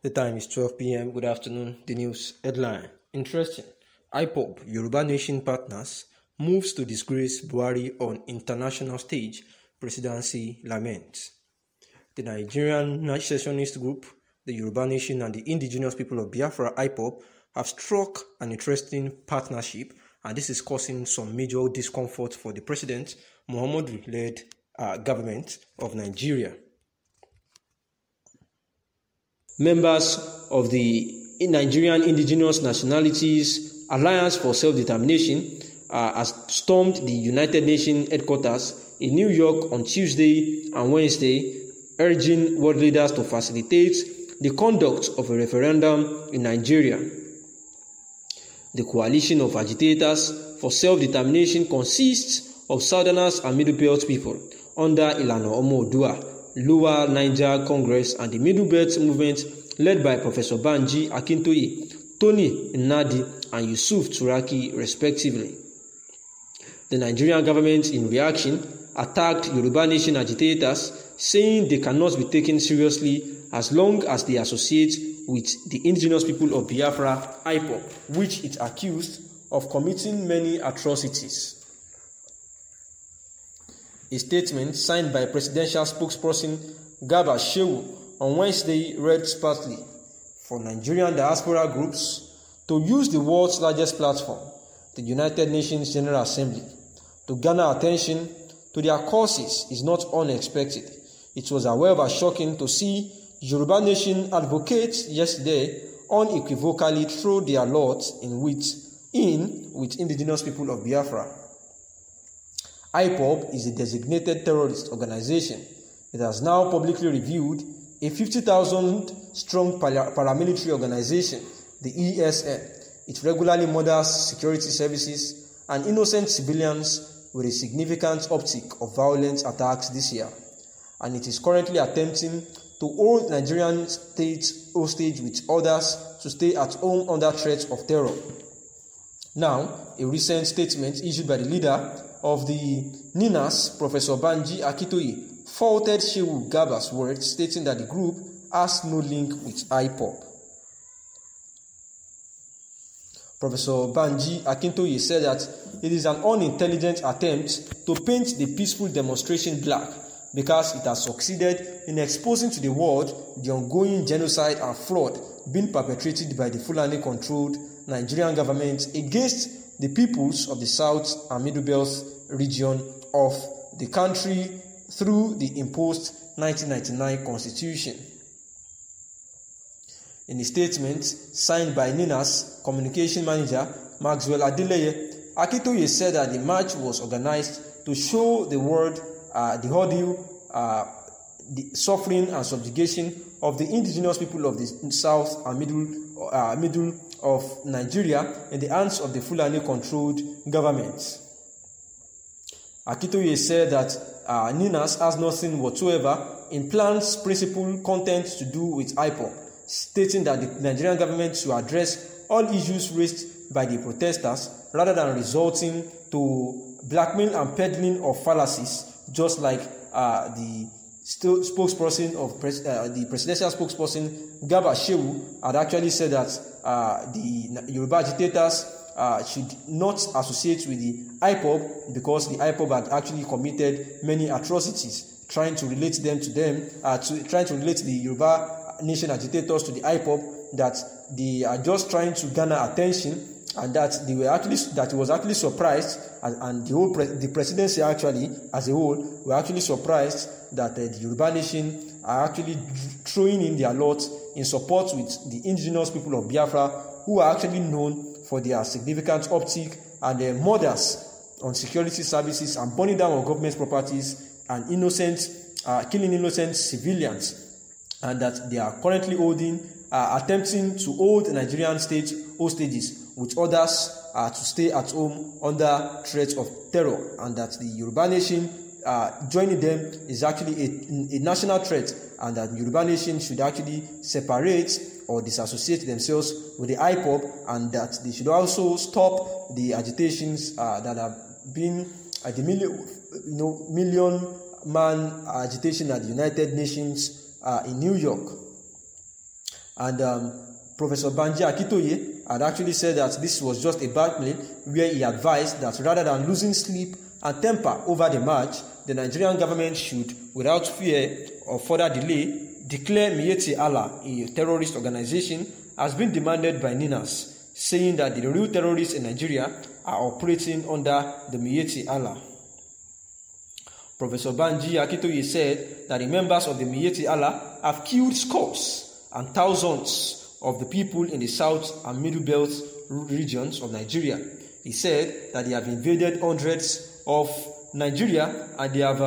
The time is 12 p.m. Good afternoon. The news headline. Interesting. IPOB, Yoruba Nation partners, moves to disgrace Buhari on international stage. Presidency laments. The Nigerian secessionist group, the Yoruba Nation and the indigenous people of Biafra, IPOB, have struck an interesting partnership, and this is causing some major discomfort for the President Muhammadu-led government of Nigeria. Members of the Nigerian Indigenous Nationalities Alliance for Self-Determination has stormed the United Nations headquarters in New York on Tuesday and Wednesday, urging world leaders to facilitate the conduct of a referendum in Nigeria. The coalition of agitators for self-determination consists of Southerners and Middle Belt people under Ilana Omo Oodua, Lower Niger Congress, and the Middle Belt movement led by Professor Banji Akintoye, Tony Nnadi, and Yusuf Turaki, respectively. The Nigerian government, in reaction, attacked Yoruba Nation agitators, saying they cannot be taken seriously as long as they associate with the indigenous people of Biafra, IPOB, which it accused of committing many atrocities. A statement signed by presidential spokesperson Garba Shehu on Wednesday read sparsely for Nigerian diaspora groups to use the world's largest platform, the United Nations General Assembly, to garner attention to their causes is not unexpected. It was however shocking to see Yoruba Nation advocates yesterday unequivocally throw their lot in with indigenous people of Biafra. IPOB is a designated terrorist organization. It has now publicly revealed a 50,000-strong paramilitary organization, the ESN. It regularly murders security services and innocent civilians with a significant uptick of violent attacks this year. And it is currently attempting to hold Nigerian state hostage with others to stay at home under threat of terror. Now, a recent statement issued by the leader of the NINAS, Professor Banji Akintoye, faulted Shehu Garba's words, stating that the group has no link with IPOB. Professor Banji Akintoye said that it is an unintelligent attempt to paint the peaceful demonstration black because it has succeeded in exposing to the world the ongoing genocide and fraud being perpetrated by the Fulani-controlled Nigerian government against the peoples of the South and Middle Belt region of the country through the imposed 1999 Constitution. In a statement signed by NINA's communication manager, Maxwell Adeleye, Akintoye said that the march was organized to show the world the ordeal, the suffering and subjugation of the indigenous people of the South and middle of Nigeria in the hands of the Fulani-controlled government. Akintoye said that NINAS has nothing whatsoever in plans, principle, content to do with IPOB, stating that the Nigerian government should address all issues raised by the protesters rather than resorting to blackmail and peddling of fallacies, just like the spokesperson of the presidential spokesperson Garba Shehu had actually said that the Yoruba agitators should not associate with the IPOB because the IPOB had actually committed many atrocities, trying to relate the Yoruba Nation agitators to the IPOB, that they are just trying to garner attention, and that he was actually surprised, and the presidency actually as a whole were actually surprised that the Yoruba Nation are actually throwing in their lot in support with the indigenous people of Biafra, who are actually known for their significant uptick and their murders on security services and burning down of government properties and killing innocent civilians, and that they are currently attempting to hold Nigerian state hostages with others to stay at home under threat of terror, and that the Yoruba Nation joining them is actually a national threat, and that Yoruba Nation should actually separate or disassociate themselves with the IPOB, and that they should also stop the agitations that have been the million-man agitation at the United Nations in New York. And Professor Banji Akintoye had actually said that this was just a bad play, where he advised that rather than losing sleep and temper over the match, the Nigerian government should, without fear of further delay, declare Miyetti Allah a terrorist organization, has been demanded by NINAS, saying that the real terrorists in Nigeria are operating under the Miyetti Allah. Professor Banji Akintoye said that the members of the Miyetti Allah have killed scores and thousands of the people in the south and middle belt regions of Nigeria. He said that they have invaded hundreds of Nigeria and they have,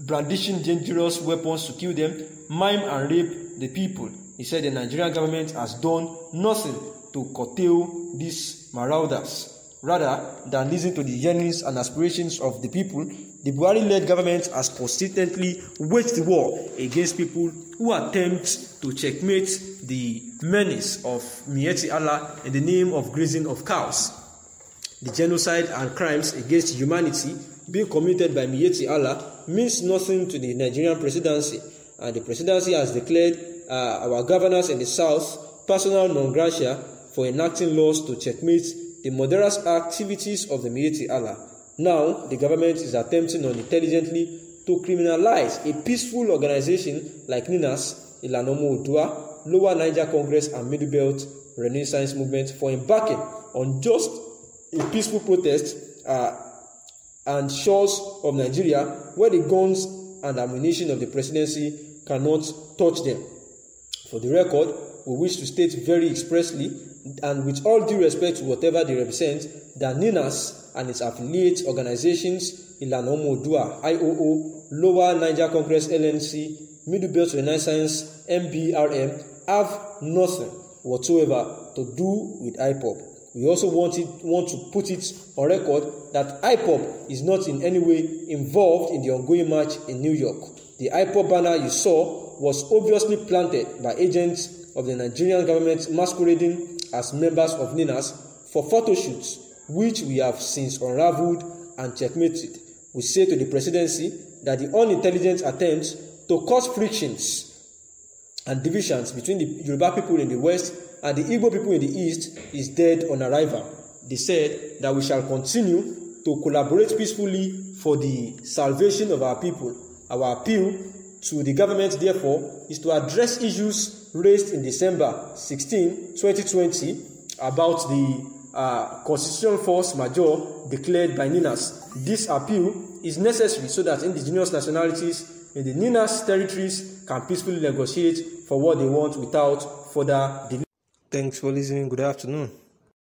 brandishing dangerous weapons to kill them, maim and rape the people. He said the Nigerian government has done nothing to curtail these marauders. Rather than listen to the yearnings and aspirations of the people, the Buhari-led government has consistently waged the war against people who attempt to checkmate the menace of Miyetti Allah in the name of grazing of cows. The genocide and crimes against humanity being committed by Miyetti Allah means nothing to the Nigerian presidency, and the presidency has declared our governors in the south persona non grata for enacting laws to checkmate the murderous activities of the Miyetti Allah. Now, the government is attempting unintelligently to criminalize a peaceful organization like NINAS, Ilana Omo Oodua, Lower Niger Congress and Middle Belt Renaissance Movement for embarking on just a peaceful protest and shores of Nigeria where the guns and ammunition of the presidency cannot touch them. For the record, we wish to state very expressly and with all due respect to whatever they represent, that NINAS and its affiliate organizations, Ilana Omo Oodua, IOO, Lower Niger Congress LNC, Middle Belt Renaissance, MBRM, have nothing whatsoever to do with IPOB. We also want to put it on record that IPOB is not in any way involved in the ongoing march in New York. The IPOB banner you saw was obviously planted by agents of the Nigerian government masquerading as members of NINAS for photo shoots, which we have since unraveled and checkmated. We say to the presidency that the unintelligent attempts to cause frictions and divisions between the Yoruba people in the west and the Igbo people in the east is dead on arrival. They said that we shall continue to collaborate peacefully for the salvation of our people. Our appeal to the government, therefore, is to address issues raised in December 16, 2020 about the constitutional force majeure declared by NINAS. This appeal is necessary so that indigenous nationalities in the NINAS territories can peacefully negotiate for what they want without further delay. Thanks for listening. Good afternoon.